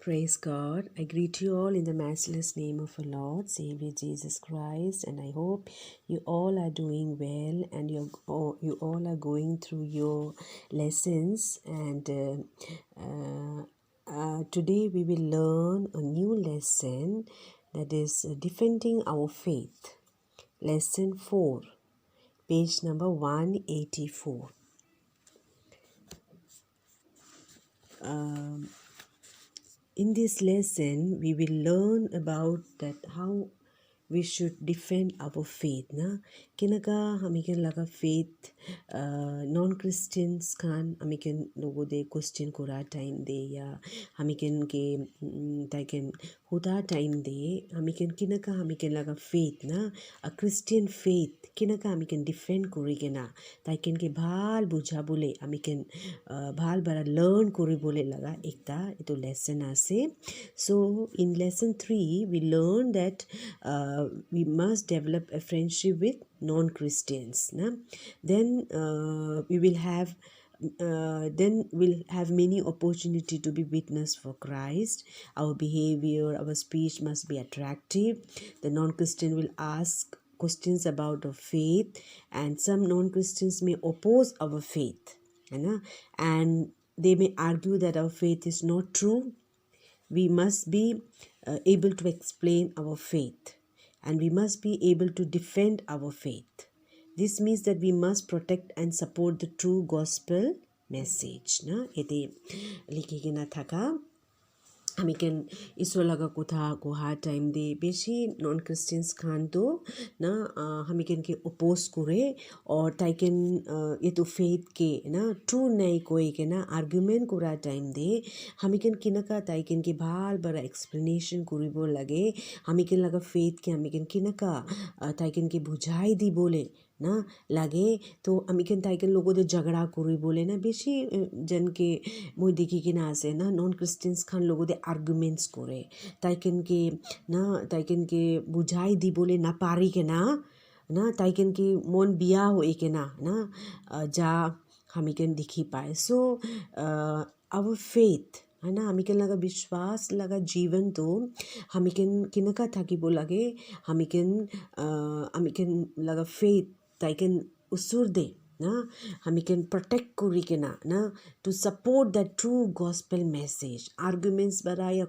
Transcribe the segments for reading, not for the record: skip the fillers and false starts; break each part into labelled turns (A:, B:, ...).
A: Praise God. I greet you all in the matchless name of our Lord, Savior Jesus Christ, and I hope you all are doing well and you all are going through your lessons. And today we will learn a new lesson, that is defending our faith. Lesson 4, page number 184. In this lesson, we will learn about that how we should defend our faith. Na kinaka hamiken laga faith non Christians kan hamiken logo de question kura time de ya hamiken ke taiken huda time de hamiken kinaka hamiken laga faith na a Christian faith kinaka hamiken defend kuri kena taiken ke bhal bujha bole hamiken bhal bara learn kuri bole laga ekta ito lesson ase. So in lesson 3 we learn that we must develop a friendship with non-Christians. Then we will have then we'll have many opportunity to be witness for Christ. Our behavior, our speech must be attractive. The non-Christian will ask questions about our faith, and some non-Christians may oppose our faith, and they may argue that our faith is not true. We must be able to explain our faith, and we must be able to defend our faith. This means that we must protect and support the true gospel message. Na ete likikena thaka hamiken iso laga kotha ko ha time de beshi non Christians khan to na hamiken ke oppose kore or taiken etu faith ke na true nai koi ke na argument kura time de hamiken kinaka taiken ke bhal bara explanation kuribo lage hamiken laga faith ke hamiken kinaka taiken ke bujhai di bole ना लागे तो हमिकन ताइकन लोगों दे झगड़ा करी बोले ना बेशी जन के मुई देखी कि ना आसे ना नॉन क्रिश्चियंस खान लोगों दे आर्गुमेंट्स करे ताइकन के बुझाई दी बोले ना पारी के ना ताइकन के मन बिया हो के ना जा हमिकन दिखी पाए. सो आवर फेथ है ना हमिकन लगा विश्वास लगा जीवन तो हमिकन किनका था कि वो लगे हमिकन लगा faith ताइकन usur de na hamiken protect kuri kena na to support that true gospel message. Arguments bara ya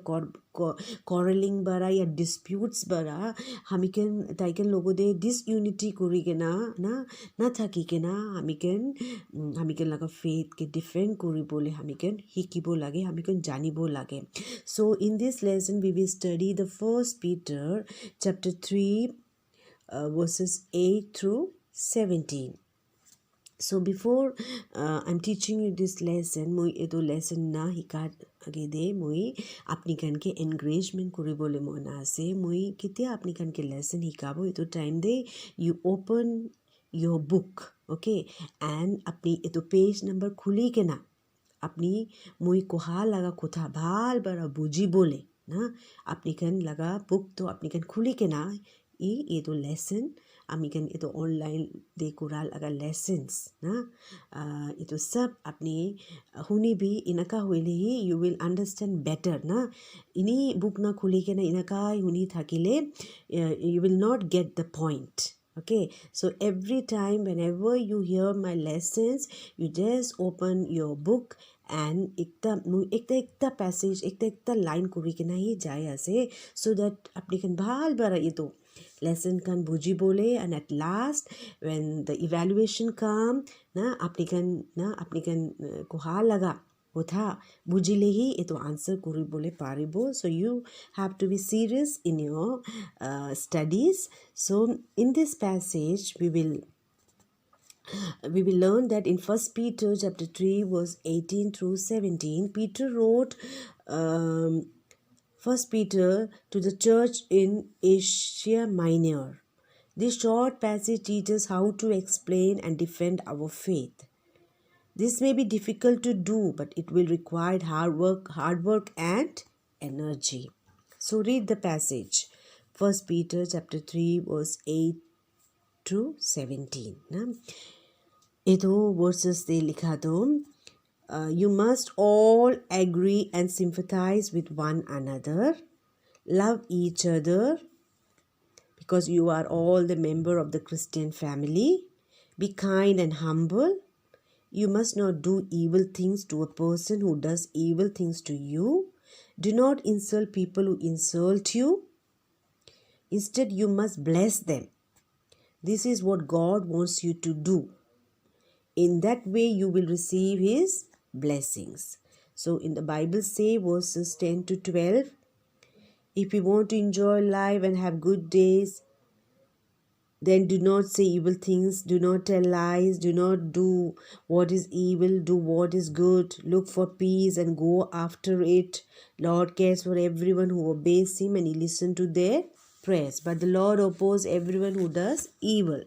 A: quarreling bara ya disputes bara hamiken taiken logo de disunity kuri kena na thaki kena hamiken laga faith ke defend kuri bole hamiken hikibo lage hamiken janibo lage. So in this lesson we will study the first Peter chapter 3 verses 8 through 17. So before I'm teaching you this lesson, moi edo lesson na hikat agede moi apni kan ke engagement kuri bole mona ase moi kite apni kan ke lesson hikabo edo time de you open your book, okay, and apni edo page number khuli ke na apni moi koha laga kotha bhal bara buji bole na apni kan laga book to apni kan khuli ke na edo lesson amikan ito online de kural aga lessons na ito sab apni huni bhi inaka hoile hi you will understand better na ini book na khuli ke na inaka huni thakile you will not get the point. Okay, so every time whenever you hear my lessons you just open your book and ekta passage ekta line kuri ke na hi jai ase so that apni kan bhal bara ito lesson kan buji bole, and at last when the evaluation come na apnikan koha laga kotha bujile hi eto answer kuri bole paribo. So you have to be serious in your studies. So in this passage we will learn that in First Peter chapter 3 verse 18 through 17 Peter wrote First Peter to the church in Asia Minor. This short passage teaches how to explain and defend our faith. This may be difficult to do, but it will require hard work and energy. So read the passage. First Peter chapter 3 verse 8 to 17. Ito verses de likha do You must all agree and sympathize with one another, love each other, because you are all the member of the Christian family. Be kind and humble. You must not do evil things to a person who does evil things to you. Do not insult people who insult you. Instead, you must bless them. This is what God wants you to do. In that way, you will receive His blessings. So, in the Bible say verses 10 to 12, if you want to enjoy life and have good days, then do not say evil things, do not tell lies, do not do what is evil, do what is good, look for peace and go after it. Lord cares for everyone who obeys Him and He listens to their prayers. But the Lord opposes everyone who does evil.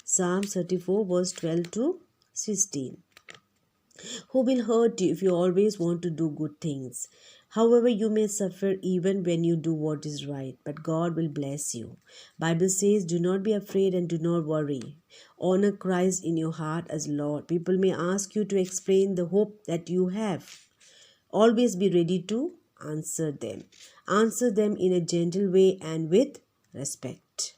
A: Psalm 34 verse 12 to 16. Who will hurt you if you always want to do good things? However, you may suffer even when you do what is right, but God will bless you. Bible says, do not be afraid and do not worry. Honor Christ in your heart as Lord. People may ask you to explain the hope that you have. Always be ready to answer them. Answer them in a gentle way and with respect.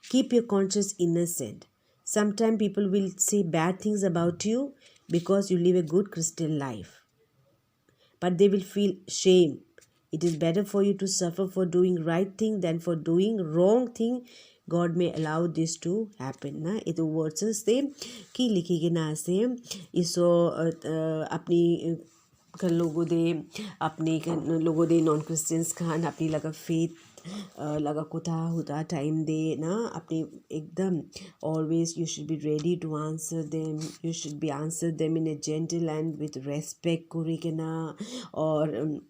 A: Keep your conscience innocent. Sometimes people will say bad things about you because you live a good Christian life, but they will feel shame. It is better for you to suffer for doing right thing than for doing wrong thing. God may allow this to happen ना ये तो versus थे कि लिखी के ना से इसो अपनी कर लोगों दे अपने लोगों दे नॉन क्रिश्चियंस खान अपनी लगा फेथ लगा कुता होता टाइम दे ना अपने एकदम always you should be ready to answer them. You should be answer them in a gentle and with respect kurikena or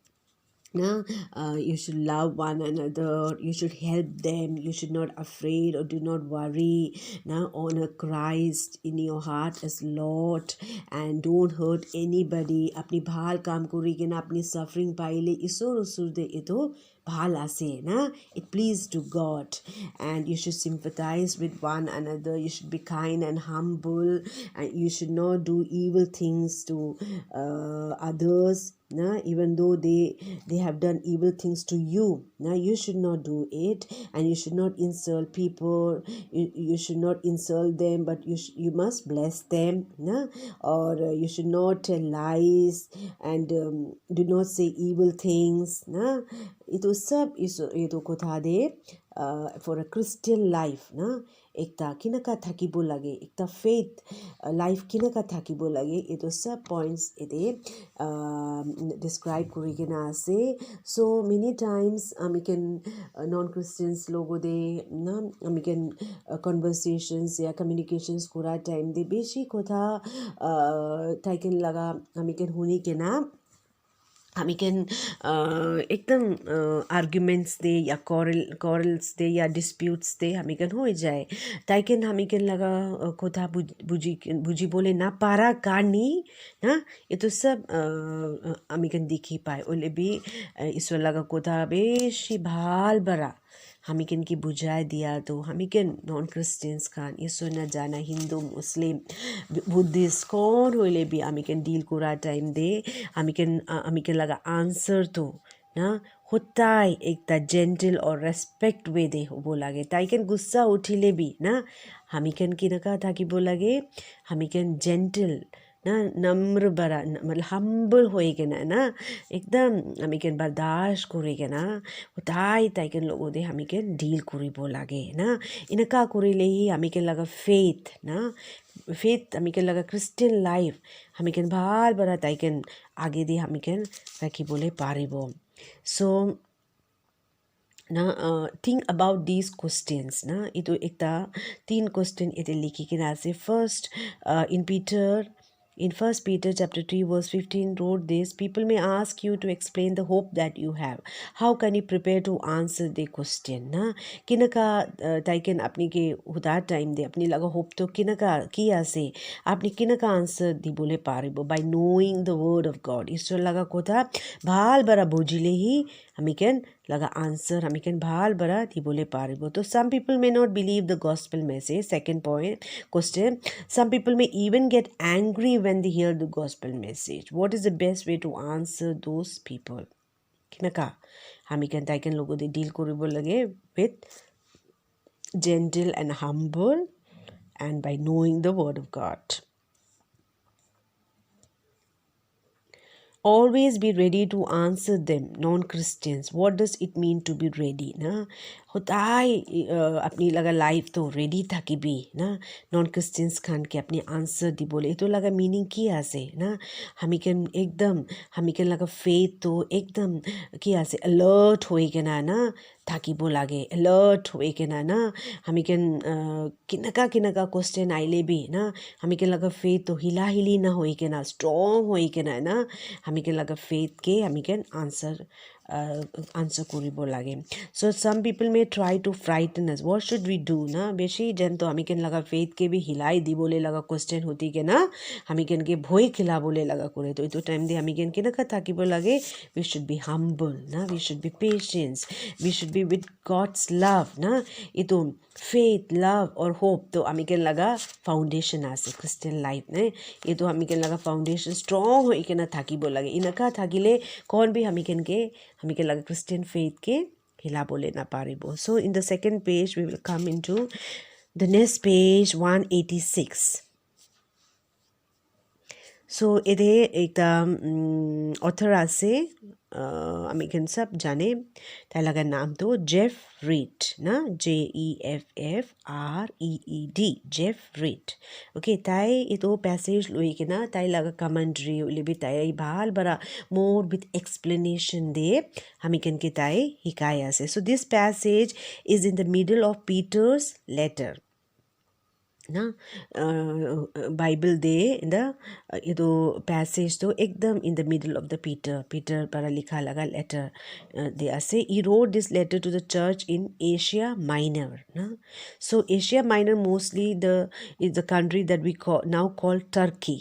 A: you should love one another, you should help them, you should not afraid or do not worry. Now honor Christ in your heart as Lord and don't hurt anybody. अपनी भाल काम करेगी ना अपनी suffering पाइले इसोर उसुर दे इतो भाल आसे ना it please to God, and you should sympathize with one another. You should be kind and humble, and you should not do evil things to others. Even though they have done evil things to you, you should not do it, and you should not insult people. You should not insult them, but you must bless them, or you should not tell lies and do not say evil things. Ito sab ito kotha de for a Christian life एकता किनका थाकिबो लागे एकता faith life किनका थाकिबो लागे ito सब points ite describe kurigen ase. So many times amiken non-Christians logo de na amiken conversations या communications kura time de beshi kotha taiken laga amiken huni के ना हामी can एकदम आर्ग्युमेंट्स दे या कॉरल्स दे या डिस्प्यूट्स दे हामी कैन हो जाए ताइकेन हामी कैन लगा कोथा बुझी बोले ना पारा कानी ना ये तो सब हामी कैन दिखी पाए ओले भी ईश्वर लगा कोथा बेशी भाल बरा हामी कैन की बुझाए दिया तो हामी कैन नॉन क्रिश्चियंस खान ईश्वर न जाना हिंदू मुस्लिम बुद्धिस्ट कौन होले भी हामी कैन डील करा टाइम दे हामी कैन लगा आंसर तो ना होता है एक जेंटल और रेस्पेक्ट वे दे बोलागे ताइकन गुस्सा उठिले भी ना हामी कैन की नका था कि बोलागे हामी कैन जेंटल ना नम्र बरा मतलब हम्बल होएगा ना एकदम हामी कैन बर्दाश्त करेगा ना उताई ताइकन लोगों दे हामी कैन डील करी बोलागे ना इनका करेले ही हामी कैन लगा फेथ ना फेथ हामी कैन लगा क्रिस्टियन लाइफ हामी कैन भाल बरा ताइकन आगे दे हामी कैन राखी बोले पारिबो. So think about these questions ना इतो एकता 3 क्वेश्चन इते लिखी के ना से first in 1 Peter chapter 3 verse 15 wrote this, people may ask you to explain the hope that you have. How can you prepare to answer the question? ना किनका ताइकन अपनी के हुदा टाइम दे अपनी लगा होप तो किनका किया से अपनी किनका आंसर दी बोले पारिबो by knowing the word of God. ईश्वर लगा कोथा भाल बरा बुझिले ही हमी कैन लगा आंसर हमी कैन भाल बरा दी बोले पारिबो. तो some people may not believe the gospel message. Second point question, some people may even get angry when when they hear the gospel message? What is the best way to answer those people? Kinaka, hamikan taiken logo de deal koribo lage with gentle and humble, and by knowing the word of God. Always be ready to answer them, non-Christians. What does it mean to be ready? Na होताई अपनी लगा life तो ready था कि भी ना non Christians Khan के अपनी answer दी बोले तो लगा मीनिंग किया से ना हमिकन लगा फेथ तो एकदम किया से अलर्ट होए के ना ताकि वो लागे अलर्ट होए के ना हमिकन किनका क्वेश्चन आइले भी ना हमिकन लगा फेथ तो हिला हिली ना होए के ना स्ट्रॉन्ग होए के ना हमिकन लगा फेथ के हमिकन answer koribo lage. So some people may try to frighten us. What should we do? Na beshi jen to hamiken laga faith ke bhi hilai di bole laga question hoti ke na hamiken ke bhoy khila bole laga kore to ito time de hamiken ke na katha ki bol lage we should be humble na we should be patient, we should be with God's love na ito faith love or hope to hamiken laga foundation ase Christian life ne ito hamiken laga foundation strong hoi ke na thaki bol lage inaka thakile kon bhi hamiken laga Christian faith ke hila bole na paribo. So in the second page we will come into the next page 186. So ide ekta author ase আমি can sab jane tai laga naam to Jeff Reed na JEFFREED Jeff Reed. Okay tai ito passage loi ke na tai laga commentary libi tai bhal bara more with explanation de hamiken ke tai hikaya ase. So this passage is in the middle of Peter's letter ना Bible they in the ये तो passage तो एकदम in the middle of the Peter पर लिखा लगा letter they ऐसे ही wrote this letter to the church in Asia Minor ना so Asia Minor mostly the is the country that we now call Turkey.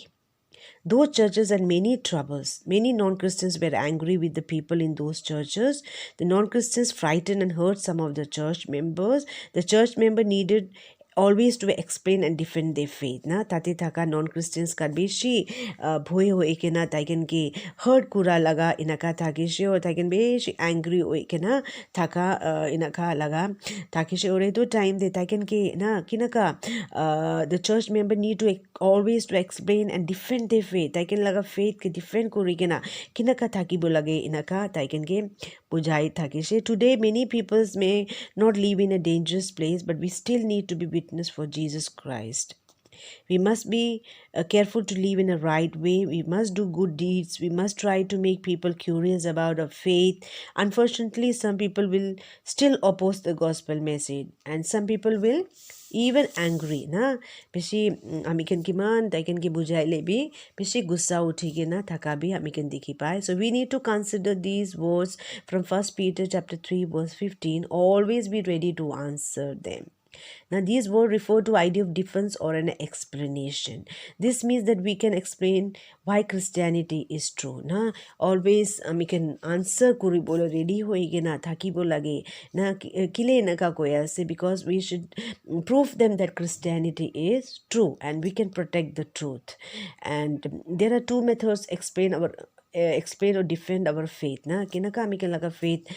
A: Those churches had many troubles. Many non-Christians were angry with the people in those churches. The non-Christians frightened and hurt some of the church members. The church member needed always to explain and defend their faith na tate thaka non-Christians kan beshi bhoy hoe ke na taiken ke hurt kura laga inaka thaki she or taiken beshi angry hoe ke na thaka inaka laga thaki she ore to time de taiken ke na kinaka the church member need to always to explain and defend their faith taiken laga faith ke defend kori ke na kinaka thaki bo lage inaka taiken ke bujhai thaki she. Today many people may not live in a dangerous place but we still need to be witness for Jesus Christ. We must be careful to live in a right way. We must do good deeds. We must try to make people curious about our faith. Unfortunately, some people will still oppose the gospel message and some people will even angry na beshi amikan kiman taiken ki bujaile bi beshi gussa uthige na thaka bi amikan dikhi pai. So we need to consider these words from 1 Peter chapter 3 verse 15. Always be ready to answer them. Now these words refer to idea of defense or an explanation. This means that we can explain why Christianity is true. Na always we can answer kuri bolo ready hoige na thaki bo lage na kile na ka koya se because we should prove them that Christianity is true and we can protect the truth. And there are two methods explain or defend our faith na kinaka ami can laga faith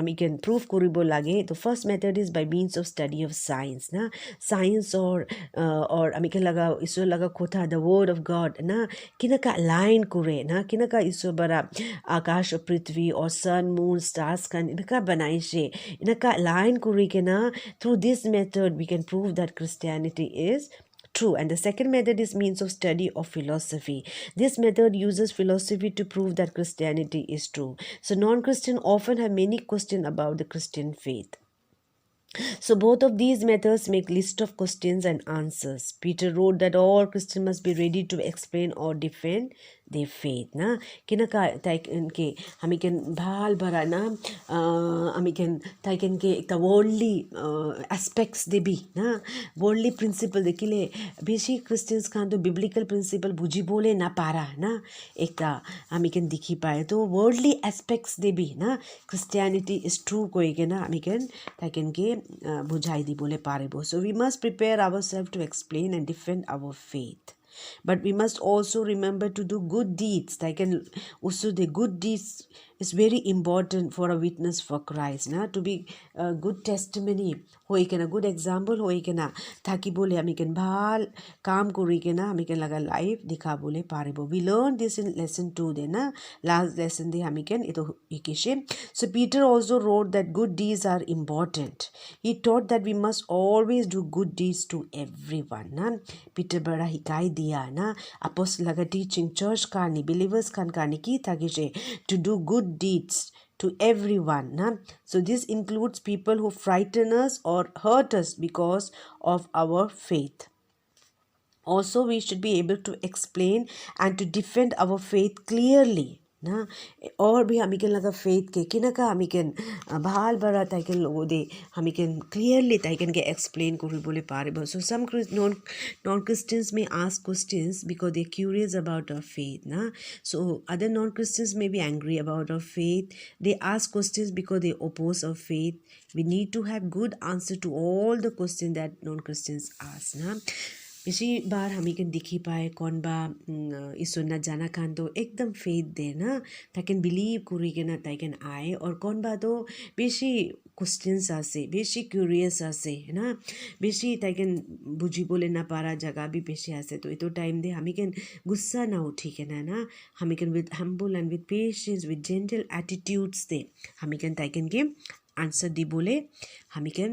A: ami can prove koribo lage. The first method is by means of study of science na science or ami can laga iso laga kotha the word of God na kinaka line kore na kinaka iso bara akash or prithvi or sun moon stars kan inaka banai she inaka line kore ke na through this method we can prove that Christianity is true. And the second method is means of study of philosophy. This method uses philosophy to prove that Christianity is true. So non-Christian often have many questions about the Christian faith. So both of these methods make list of questions and answers. Peter wrote that all Christians must be ready to explain or defend their faith na kinaka taiken ke hamiken bhal bara na hamiken taiken ke ekta worldly aspects de bi na worldly principle dekile beshi Christians kan to biblical principle buji bole na para na ekta hamiken dikhi pae to worldly aspects de bi na Christianity is true koi ke na hamiken taiken ke bujhai di bole parebo. So we must prepare ourselves to explain and defend our faith. but we must also remember to do good deeds. Like, and also the good deeds is very important for a witness for Christ, na, to be a good testimony hoikena, good example hoikena thakibole ami ken bhal kaam korikena ami ken laga life dikhabole paribo. We learned this in lesson 2 de na, last lesson de ami ken ito ikishe. So Peter also wrote that good deeds are important. He taught that we must always do good deeds to everyone, na. Peter bara hikai dia na, apostle laga teaching church kani believers kan kani ki thakishe to do good deeds to everyone, na. So this includes people who frighten us or hurt us because of our faith. Also, we should be able to explain and to defend our faith clearly, na. और भी हमी के लगा faith के किना का हमी के बहाल बरा ताइकन लोगों दे हमी के clearly ताइकन के explain करी बोले पारे बस. So some non-Christians may ask questions because they're curious about our faith, na. So other non-Christians may be angry about our faith. They ask questions because they oppose our faith. We need to have good answer to all the questions that non-Christians ask, na. बेसी बार हामी के दिखी पाए कौन बा ईश्वर न जाना खान तो एकदम फेथ देना ताकन बिलीव करी के ना ताकन आए, और कौन बा तो बेसी क्वेश्चंस आसे, बेसी क्यूरियस आसे, है ना, बेसी ताकन बुझी बोले ना पारा जगह भी बेसी आसे. तो इतो टाइम दे हामी के गुस्सा ना उठी के ना हामी के with humble and with patience with gentle attitudes दे हामी के ताकन के आंसर दी बोले हामी के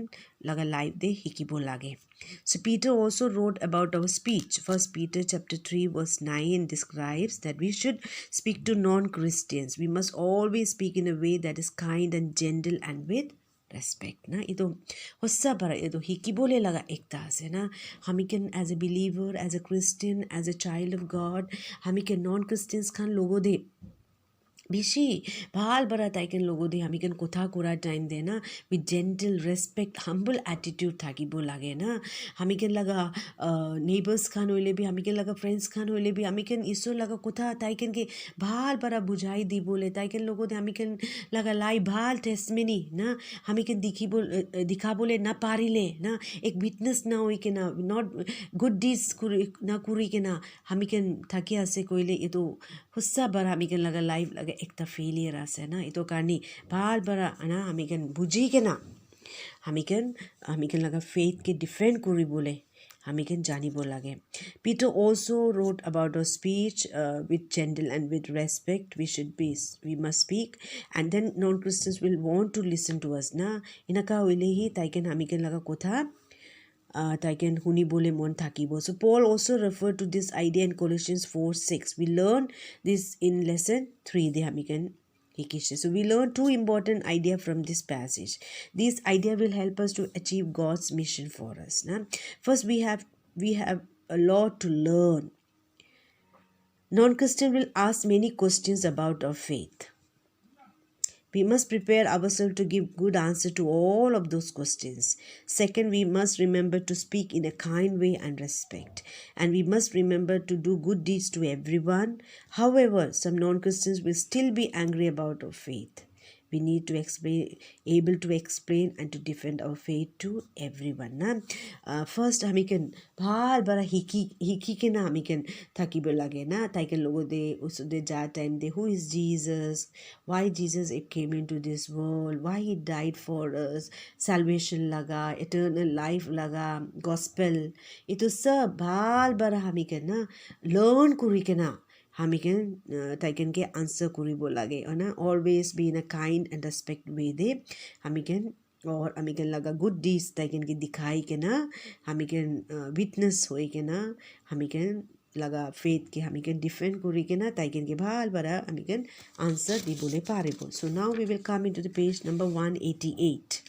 A: लगा लाइफ दे हिकी बोल लागे. So Peter also wrote about our speech. First Peter chapter 3 verse 9 describes that we should speak to non-Christians. We must always speak in a way that is kind and gentle and with respect, na. Ito hossa para ito hikibole laga ekta ase na. Hami can as a believer, as a Christian, as a child of God, hami can non-Christians khan logo de बेसी भाल बरा ताइकन लोगो दे हामी कन कोथा कोरा time देना with gentle respect humble attitude थाकिबो लागे ना. हामी कन लगा नेबर्स खान होइले भी, हामी कन लगा फ्रेंड्स खान होइले भी, हामी कन इसो लगा कोथा ताइकन के भाल बरा बुझाई दी बोले ताइकन लोगो दे हामी कन लगा लाई भाल टेस्टमनी ना हामी कन दिखा बोले ना पारिले ना एक विटनेस ना होई के ना नॉट गुड डीड्स ना कुरी के ना हामी कन थाकी आसे कोइले ये तो हुस्सा बरा हामी कन लगा लाइफ लगा एक फेलियर आसे ना. इतो कारणी भाल बरा ना हामी कन बुझी के ना हामी कन लगा फेथ के डिफेंड करी बोले हामी कन जानी बोल लागे. Peter also wrote about our speech with gentle and with respect. We must speak, and then non-Christians will want to listen to us na. Inaka wile hi taiken हामी कन लगा कोथा taken huni bole mon thakibo. So Paul also referred to this idea in Colossians 4:6. We learn this in lesson 3 de hamikan hikishe. So we learn two important idea from this passage. This idea will help us to achieve God's mission for us, na. First we have a lot to learn. Non-Christian will ask many questions about our faith. We must prepare ourselves to give good answer to all of those questions. Second, we must remember to speak in a kind way and respect. And we must remember to do good deeds to everyone. However, some non-Christians will still be angry about our faith. We need to able to explain and to defend our faith to everyone, na. First हामी can भाल बड़ा Hicky के ना हामी can थाकी बोल लगे ना ताकि लोगों दे उस दे जा time they who is Jesus, why Jesus it came into this world, why he died for us, salvation लगा, eternal life लगा, gospel itu सब भाल बड़ा हामी can ना learn करी के ना हामी can ताइकन के आंसर करी बोल लगे है ना. Always be in a kind and respect way दे हामी can और हामी can लगा good deeds ताइकन के दिखाई के ना हामी can witness होई के ना हामी can लगा faith के हामी can defend करी के ना ताइकन के भाल बड़ा हामी can answer दी बोले पारे बोल. So now we will come into the page number 188.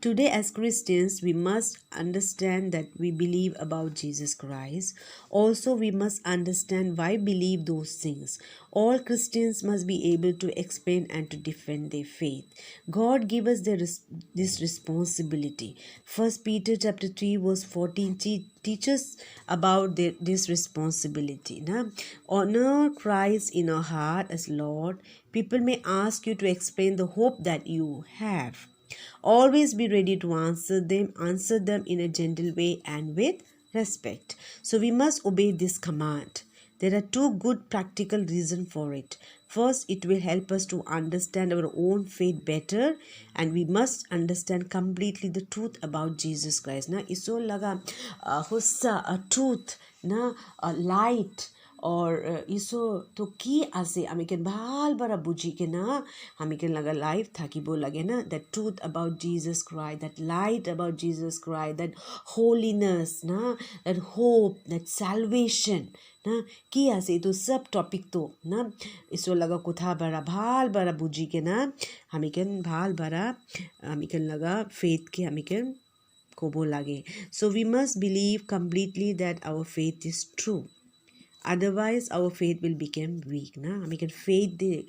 A: Today, as Christians, we must understand that we believe about Jesus Christ. Also, we must understand why we believe those things. All Christians must be able to explain and to defend their faith. God gave us this responsibility. First Peter chapter 3 verse 14 teaches about this responsibility. Na? Honor Christ in our heart as Lord. People may ask you to explain the hope that you have. Always be ready to answer them in a gentle way and with respect. So we must obey this command. There are two good practical reasons for it. First, it will help us to understand our own faith better, and we must understand completely the truth about Jesus Christ. Na iso laga hussa a truth na a light or iso to ki ase amiken bhal bara buji ke na amiken laga life thakibo lage na the truth about Jesus Christ, that light about Jesus Christ, that holiness na, that hope, that salvation na ki ase to sab topic to na iso laga kotha bara bhal bara buji ke na amiken bhal bara amiken laga faith ke amiken kobo lage. So we must believe completely that our faith is true. Otherwise our faith will become weak na hamiken faith de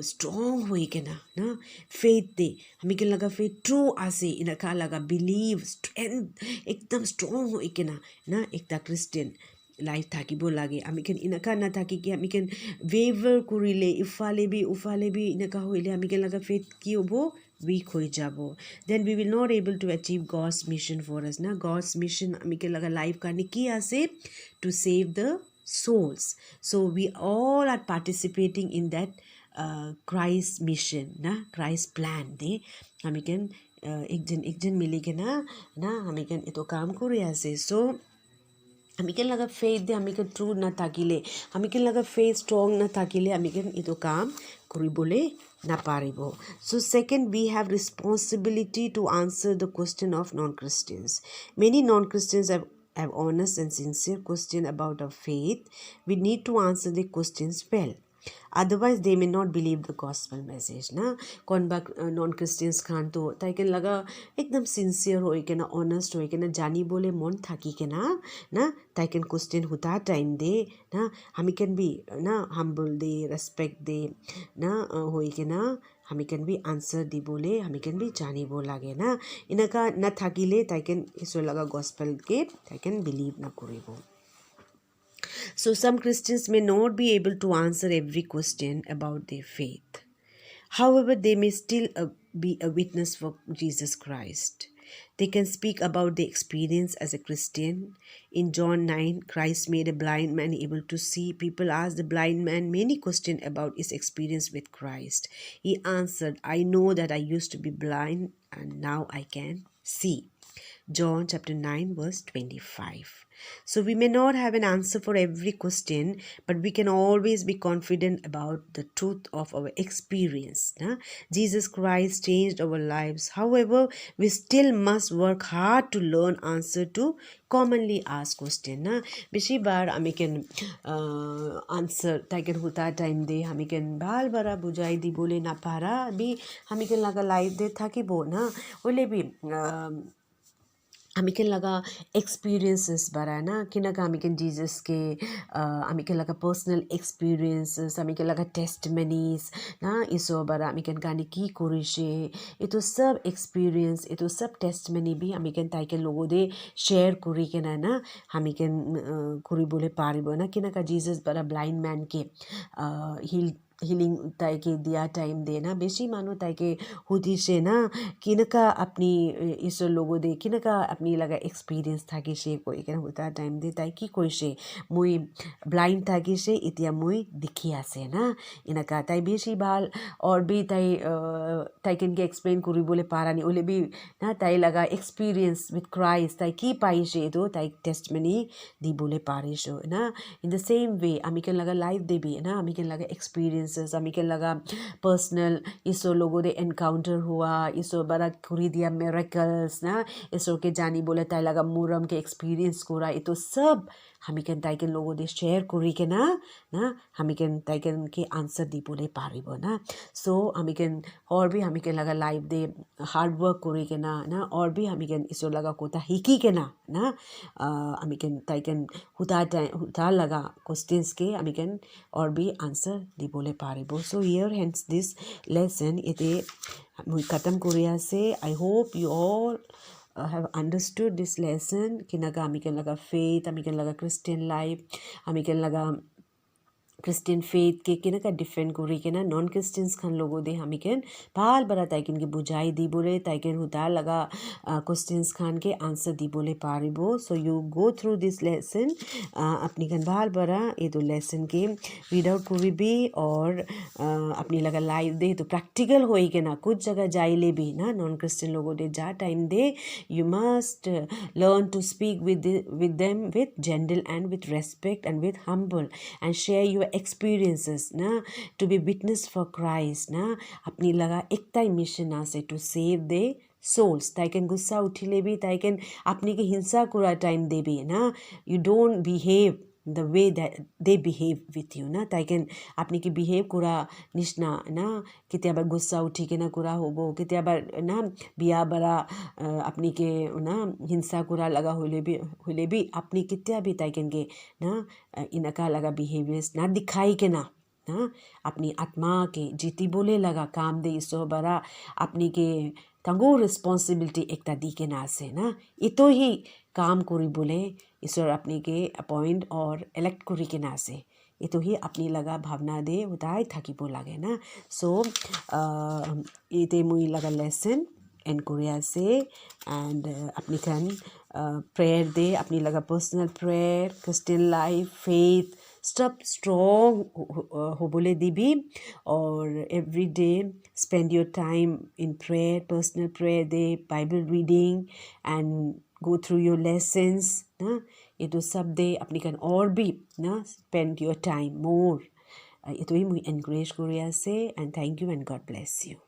A: strong hoike na faith de hamiken laga faith true ase inaka laga believe strength ekdam strong hoike na ekta Christian life thakibo lage hamiken inaka na thaki ki hamiken waver kurile ufale bi inaka hoile hamiken laga faith ki hobo weak hoi jabo, then we will not able to achieve God's mission for us na. God's mission hamiken laga life karne ki ase to save the souls. So we all are participating in that Christ mission na, Christ plan de hamiken ekজন मिली ना हमें इतो काम करे आसे. So हमें लगा faith दे हमें true ना ताकिले हमें लगा faith strong ना ताकिले हमें इतो काम करी बोले ना पारिबो. So second, we have responsibility to answer the question of non-Christians. Many non-Christians have honest and sincere question about our faith. We need to answer the questions well. Otherwise they may not believe the gospel message na. कौन बा non Christians Khan तो ताइकन लगा एकदम sincere हो के ना honest हो के ना जानी बोले मन थाकी के ना ताइकन क्वेश्चन होता टाइम दे ना हमी कैन भी ना हम्बल दे रेस्पेक्ट दे ना हो के ना हमी कैन भी आंसर दी बोले हमी कैन भी जानी बोल लागे ना इनका ना थाकीले ताइकन इसो लगा गॉस्पेल के ताइकन बिलीव ना करेबो. So some Christians may not be able to answer every question about their faith. However, they may still be a witness for Jesus Christ. They can speak about their experience as a Christian. In John 9, Christ made a blind man able to see. People asked the blind man many questions about his experience with Christ. He answered, I know that I used to be blind and now I can see. John chapter 9 verse 25. So we may not have an answer for every question, but we can always be confident about the truth of our experience. Jesus Christ changed our lives. However, we still must work hard to learn answer to commonly asked question. बेशी बार हमें can answer ताकि होता time दे हमें can बाल बरा बुझाई दी बोले ना पारा भी हमें can लगा life दे था कि बो ना बोले भी हमें लगा experiences bara na kinaka hमें Jesus के हमें लगा personal experiences हमें लगा testimonies ना इसो bara हमें गाने की कोरिशे इतो सब experience इतो सब testimony भी हमें ताई के लोगों दे share कोरी के ना हमें कोरी बोले पारिबो ना kinaka Jesus bara blind man के healing ताई के दिया टाइम देना बेशी मानो ताई के होती से ना किनका अपनी इस लोगों दे किनका अपनी लगा एक्सपीरियंस था कि से कोई क्या होता टाइम दे ताई कि कोई से मुई ब्लाइंड था कि से इतिया मुई दिखिया से ना इनका ताई बेशी बाल और भी ताई ताई किनके एक्सप्लेन करी बोले पारा नहीं ओले भी ना ताई लगा एक्सपीरियंस विद क्राइस्ट ताई की पाई से तो ताई टेस्टमनी दी बोले पारे शो ना इन द सेम वे हमें लगा लाइफ दे भी ना हमें लगा एक्सपीरियंसेस हमें लगा पर्सनल इसो लोगों दे एनकाउंटर हुआ इसो बड़ा खुरी दिया मिरेकल्स ना इसो के जानी बोले ताई लगा मुरम के एक्सपीरियंस कोरा ये तो सब हमें ताई के लोगों दे शेयर करी के ना हमें ताई के आंसर दी बोले पारिबो ना. सो हमें और भी हमें लगा लाइफ दे हार्ड वर्क करी के ना और भी हमें इसो लगा कोता हिकी के ना हमें ताई हुता लगा क्वेश्चंस के हमें और भी आंसर दी बोले पारिबो. So here hence this lesson इते मुई खत्म करिया से. I hope you all have understood this lesson. Kinaga hami kan laga faith, hami kan laga Christian life, hami kan laga Christian faith ke kina ka different kuri kina non Christians khan logo de hamiken bhal bara taiken ke bujai di bole taiken huda laga questions khan ke answer di bole paribo. So you go through this lesson apni kan bhal bara e do lesson ke read out kuri bi or apni laga live de to practical hoi kina kuch jaga jaile bi na non Christian logo de ja time de you must learn to speak with them with gentle and with respect and with humble and share your experiences na to be witness for Christ na apni laga ekta mission ase to save the souls taiken gussa uthile bi taiken apni ke hinsa kura time debi na you don't behave the way that they behave with you na taiken apni ki behave kura nishna na kitiaba gussa uthi ke na kura hobo kitiaba na biya bara apni ke na hinsa kura laga hole bi apni kitia bi taiken ke na inaka laga behaviors na dikhai ke na अपनी आत्मा के जीती बोले लगा काम दे इसो बरा अपनी के कंगो रिस्पॉन्सिबिलिटी एकता दी के ना से ना इतो ही काम करी बोले ईश्वर अपनी के अपॉइंट और इलेक्ट करी के ना से इतो ही अपनी लगा भावना दे उताय थकी बो लगे ना सो इते मुई लगा लेसन एंड कोरिया से एंड अपनी खन प्रेयर दे अपनी लगा personal prayer Christian life faith stop strong hobole dibi or every day spend your time in prayer personal prayer day Bible reading and go through your lessons na ito sab day apni kan or bhi na spend your time more ito hi mui encourage kori ase and thank you and God bless you.